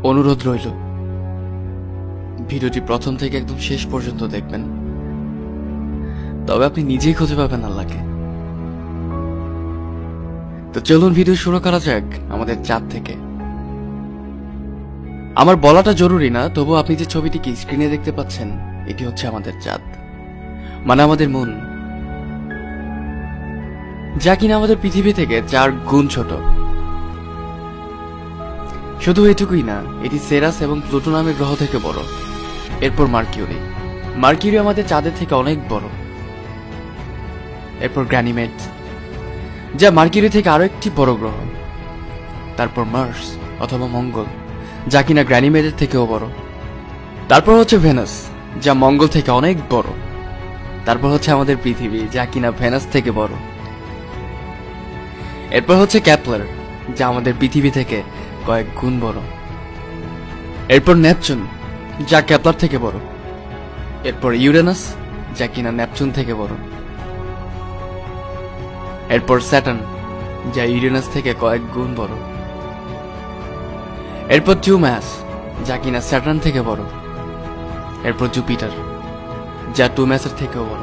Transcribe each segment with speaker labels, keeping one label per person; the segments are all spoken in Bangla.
Speaker 1: অনুরোধ রইল ভিডিওটি প্রথম থেকে একদম শেষ পর্যন্ত দেখবেন, তবে আপনি নিজেই খুঁজে পাবেন আল্লাহকে। তো চলুন ভিডিও শুরু করা যাক আমাদের চাঁদ থেকে। আমার বলাটা জরুরি না, তবু আপনি যে ছবিটিকে স্ক্রিনে দেখতে পাচ্ছেন এটি হচ্ছে আমাদের চাঁদ, মানে আমাদের মন, যা কিনা আমাদের পৃথিবী থেকে 4 গুণ ছোট। শুধু এটুকুই না, এটি সেরাস এবং প্লুটো নামের গ্রহ থেকে বড়। এরপর মার্কিউরি আমাদের চাঁদের থেকে অনেক বড়। এরপর গ্যানিমেড, যা মার্কিউরি থেকে আরো একটি বড় গ্রহ। তারপর মার্স অথবা মঙ্গল, যা কিনা গ্যানিমেডের থেকেও বড়। তারপর হচ্ছে ভেনাস, যা মঙ্গল থেকে অনেক বড়। তারপর হচ্ছে আমাদের পৃথিবী, যা কিনা ভেনাস থেকে বড়। এরপর হচ্ছে ক্যাপলার, যা আমাদের পৃথিবী থেকে কয়েক গুণ বড়। এরপর নেপচুন, যা ক্যাপলার থেকে বড়। এরপর ইউরেনাস, যা কিনা নেপচুন থেকে বড়। এরপর স্যাটার্ন, যা ইউরেনাস থেকে কয়েক গুণ বড়। এরপর টিউম্যাস, যা কিনা স্যাটার্ন থেকে বড়। এরপর জুপিটার, যা টিউম্যাসের থেকেও বড়।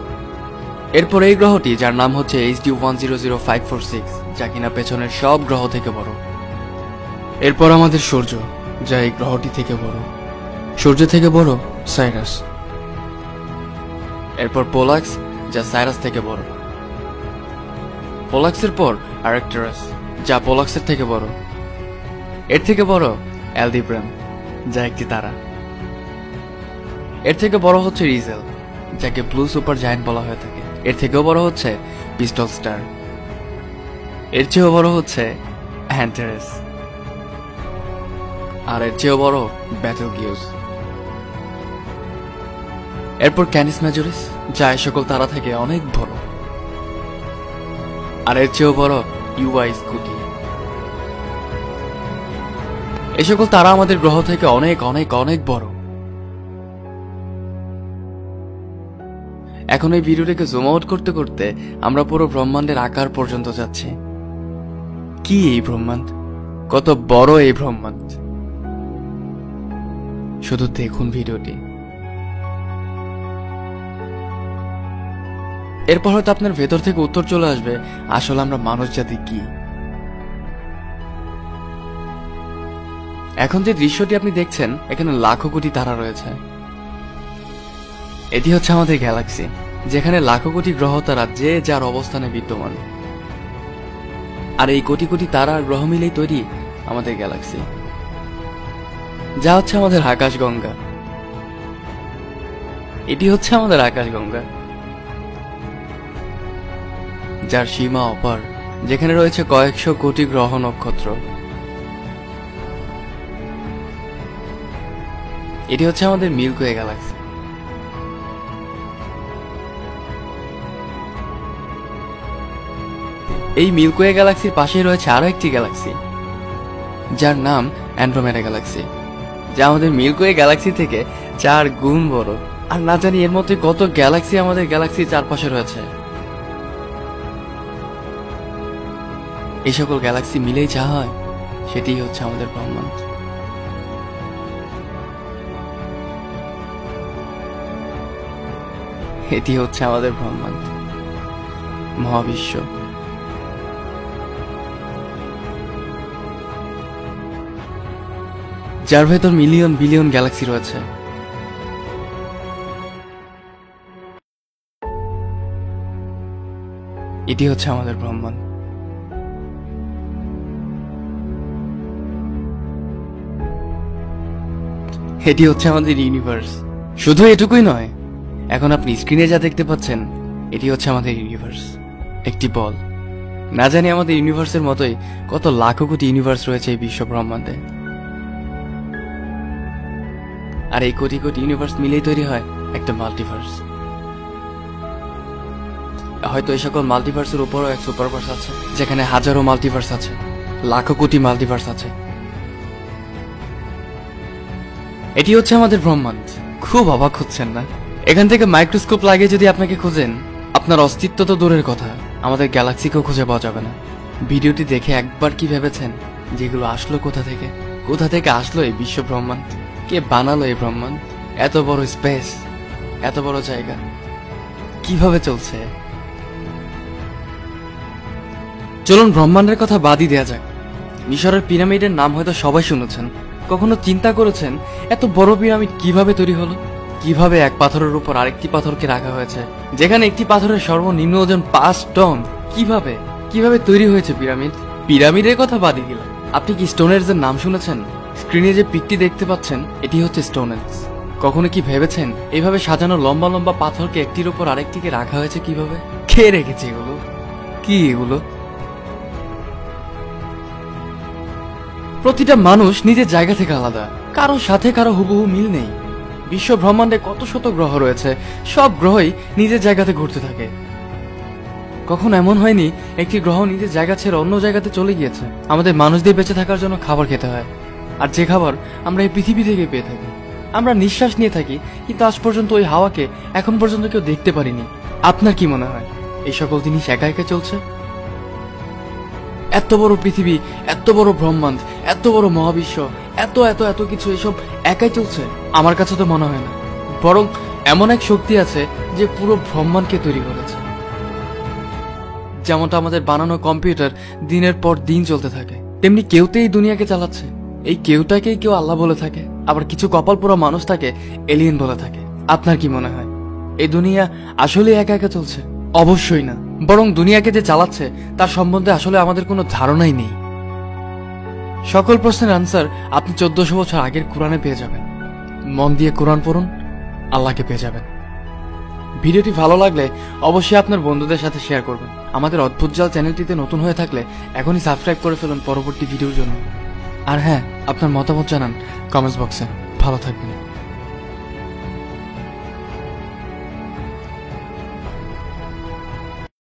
Speaker 1: এরপর এই গ্রহটি, যার নাম হচ্ছে HD 100546, যা কিনা পেছনের সব গ্রহ থেকে বড়। এরপর আমাদের সূর্য, যা এই গ্রহটি থেকে বড়। সূর্য থেকে বড় সাইরাস। এরপর পোলাক্স, যা সাইরাস থেকে বড়। পোলাক্সের পর আরেকটারাস, যা পোলাক্সের থেকে বড়। এর থেকে বড় অ্যালডিব্রাম, যা একটি তারা। এর থেকে বড় হচ্ছে রিজেল, যাকে ব্লু সুপার জায়ান্ট বলা হয়ে থাকে। এর থেকেও বড় হচ্ছে পিস্টল স্টার। এর চেয়েও বড় হচ্ছে অ্যান্টারেস। আর এর চেয়েও বড় ব্যাটেলগিউস। এরপর ক্যানিস মেজরিস, যা এই সকল তারা থেকে অনেক বড়। আর এর চেয়েও বড় ইউআই স্কুটি। এই সকল তারা আমাদের গ্রহ থেকে অনেক অনেক অনেক বড়। এখন এই ভিডিওটাকে জুম আউট করতে করতে আমরা পুরো ব্রহ্মাণ্ডের আকার পর্যন্ত যাচ্ছি। কি এই ব্রহ্মাণ্ড, কত বড় এই ব্রহ্মাণ্ড, শুধু দেখুন ভিডিওটি। এরপর হয়তো আপনার ভেতর থেকে উত্তর চলে আসবে, আসলে আমরা মানুষ জাতি কি। এখন যে দৃশ্যটি আপনি দেখছেন, এখানে লাখো কোটি তারা রয়েছে। এটি হচ্ছে আমাদের গ্যালাক্সি, যেখানে লাখো কোটি গ্রহ তারা যে যার অবস্থানে বিদ্যমান। আর এই কোটি কোটি তারা আর গ্রহ মিলেই তৈরি আমাদের গ্যালাক্সি, যা হচ্ছে আমাদের আকাশগঙ্গা। এটি হচ্ছে আমাদের আকাশগঙ্গা, যার সীমা অপার, যেখানে রয়েছে কয়েকশো কোটি গ্রহ নক্ষত্র। এটি হচ্ছে আমাদের মিল্কওয়ে গ্যালাক্সি। এই মিল্কওয়ে গ্যালাক্সির পাশেই রয়েছে আরো একটি গ্যালাক্সি, যার নাম অ্যান্ড্রোমেডা গ্যালাক্সি, যা আমাদের মিল্কওয়ে গ্যালাক্সি থেকে 4 গুণ বড়। আর না জানি এর মধ্যে কত গ্যালাক্সি আমাদের গ্যালাক্সির চারপাশে রয়েছে। এই সকল গ্যালাক্সি মিলেই যা হয়, সেটিই হচ্ছে আমাদের ব্রহ্মাণ্ড। এটি হচ্ছে আমাদের ব্রহ্মাণ্ড, মহাবিশ্ব। যার ভেতর মিলিয়ন বিলিয়ন গ্যালাক্সি রয়েছে। এটি হচ্ছে আমাদের ব্রহ্মাণ্ড। এটি হচ্ছে আমাদের ইউনিভার্স। শুধু এটুকুই নয়, এখন আপনি স্ক্রিনে যা দেখতে পাচ্ছেন, এটি হচ্ছে আমাদের ইউনিভার্স, একটি বল। না জানি আমাদের ইউনিভার্সের মতোই কত লাখো কোটি ইউনিভার্স রয়েছে এই বিশ্ব ব্রহ্মাণ্ডে। আর এই কোটি কোটি ইউনিভার্স মিলেই তৈরি হয় একটা মাল্টিভার্স। হয়তো এই সকল মাল্টিভার্সের উপরও এক সুপারভার্স আছে, যেখানে হাজারো মাল্টিভার্স আছে, লাখো কোটি মাল্টিভার্স আছে। এটি হচ্ছে আমাদের ব্রহ্মাণ্ড। খুব অবাক হচ্ছেন না? এখান থেকে মাইক্রোস্কোপ লাগিয়ে যদি আপনাকে খোঁজেন, আপনার অস্তিত্ব তো দূরের কথা, আমাদের গ্যালাক্সিকেও খুঁজে পাওয়া যাবে না। ভিডিওটি দেখে একবার কি ভেবেছেন যেগুলো আসলো কোথা থেকে? কোথা থেকে আসলো এই বিশ্ব ব্রহ্মাণ্ড? কে বানালো এই ব্রহ্মাণ্ড? এত বড় স্পেস, এত বড় জায়গা কিভাবে চলছে? চলুন ব্রহ্মাণ্ডের কথা বাদই দেয়া যাক। মিশরের পিরামিডের নাম হয়তো সবাই শুনেছেন। কখনো চিন্তা করেছেন এত বড় পিরামিড কিভাবে তৈরি হলো? কিভাবে এক পাথরের উপর আরেকটি পাথরকে রাখা হয়েছে, যেখানে একটি পাথরের সর্বনিম্ন ওজন 5 টন? কিভাবে কিভাবে তৈরি হয়েছে পিরামিড? পিরামিডের কথা বাদই দিলাম, আপনি কি স্টোনহেঞ্জের নাম শুনেছেন? স্ক্রিনে যে পিকটি দেখতে পাচ্ছেন এটি হচ্ছে স্টোনহেঞ্জ। কখনো কি ভেবেছেন এইভাবে সাজানো লম্বা লম্বা পাথরকে একটির উপর আরেকটিকে রাখা হয়েছে কিভাবে? কে রেখেছে এগুলো? কি এগুলো? প্রতিটা মানুষ নিজের জায়গা থেকে আলাদা, কারো সাথে কারো হুবহু মিল নেই। বিশ্ব ব্রহ্মাণ্ডে কত শত গ্রহ রয়েছে, সব গ্রহই নিজের জায়গাতে ঘুরতে থাকে। কখন এমন হয়নি একটি গ্রহ নিজের জায়গা ছেড়ে অন্য জায়গাতে চলে গিয়েছে? আমাদের মানুষদের বেঁচে থাকার জন্য খাবার খেতে হয়, আর যে খাবার আমরা এই পৃথিবী থেকে পেয়ে থাকি। আমরা নিঃশ্বাস নিয়ে থাকি, কিন্তু আজ পর্যন্ত ওই হাওয়াকে এখন পর্যন্ত কেউ দেখতে পারিনি। আপনার কি মনে হয় এই সকল জিনিস একা একা চলছে? এত বড় পৃথিবী, এত বড় ব্রহ্মাণ্ড, এত বড় মহাবিশ্ব, এত এত এত কিছু, এসব একাই চলছে? আমার কাছে তো মনে হয় না। বরং এমন এক শক্তি আছে যে পুরো ব্রহ্মাণ্ডকে তৈরি করেছে। যেমনটা আমাদের বানানো কম্পিউটার দিনের পর দিন চলতে থাকে, তেমনি কেউতে এই দুনিয়াকে চালাচ্ছে। এই কেউটাকেই কেউ আল্লাহ বলে থাকে, আবার কিছু কপাল পোড়া মানুষ তাকে এলিয়েন বলে থাকে। আপনার কি মনে হয় এই দুনিয়া আসলে একা একা চলছে? অবশ্যই না, বরং দুনিয়াকে যে চালাচ্ছে তার সম্বন্ধে আসলে আমাদের কোনো ধারণাই নেই। সকল প্রশ্নের আনসার আপনি 1400 বছর আগের কোরআনে পেয়ে যাবেন। মন দিয়ে কোরআন পড়ুন, আল্লাহকে পেয়ে যাবেন। ভিডিওটি ভালো লাগলে অবশ্যই আপনার বন্ধুদের সাথে শেয়ার করবেন। আমাদের অদ্ভুত জাল চ্যানেলটিতে নতুন হয়ে থাকলে এখনই সাবস্ক্রাইব করে ফেলুন পরবর্তী ভিডিওর জন্য। আর হ্যাঁ, আপনার মতামত জানান কমেন্টস বক্সে। ভালো থাকবেন।